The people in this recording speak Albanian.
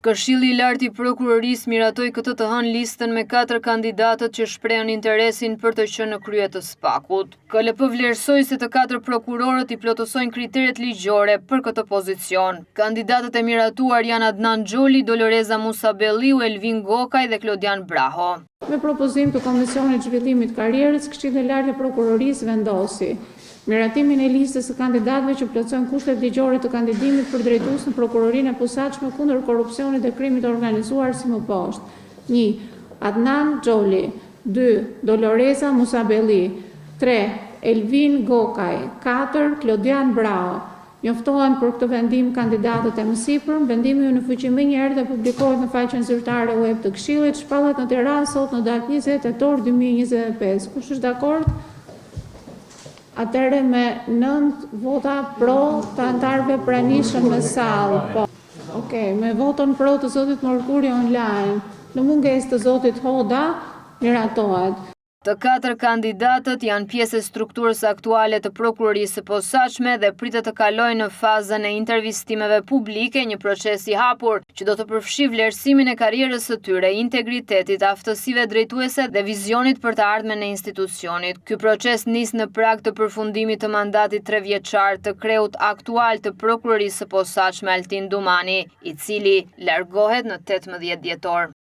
Këshilli i lartë i prokurorisë miratoi këtë të hënë listën me 4 kandidatët që shprehën interesin për të qenë në krye të SPAK-ut. KLP vlerësoi se të 4 prokurorët i plotësojnë kriteret ligjore për këtë pozicion. Kandidatët e miratuar janë Adnan Xholi, Doloreza Musabelliu, Elvin Gokaj dhe Klodian Braho. Me propozim të Komisionit Zhvillimit të Karrierës, Këshilli i lartë i prokurorisë vendosi miratimin e listës së kandidatëve që plotësojnë kushtet ligjore të kandidimit për drejtues në prokurorinë e posaçme kundër korrupsionit dhe krimit të organizuar si më poshtë. 1. Adnan Xholi, 2. Doloreza Musabelli, 3. Elvin Gokaj, 4. Klodian Braho. Njoftohen për këtë vendim kandidatët e mësipër. Vendimi ju në fuqi më njëherë dhe publikohet në faqen zyrtare web të Këshillit. Shpallet në Tiranë sot në datë 20 tetor 2025. Kush është dakord? Atëre me 9 vota pro të antarëve pranishëm në sallë. Okej, me votën pro të zotit Morkuri online, në mungesë të zotit Hoda, miratohet. Të 4 kandidatët janë pjesë e strukturës aktuale të prokurorisë së posaçme dhe pritet të kalojnë në fazën e intervistimeve publike, një proces i hapur që do të përfshi vlerësimin e karrierës së tyre, integritetit, aftësive drejtuese dhe vizionit për të ardhmen e institucionit. Ky proces nis në prag të përfundimit të mandatit 3 vjeçar të kreut aktual të prokurorisë së posaçme Altin Dumani, i cili largohet në 18 dhjetor.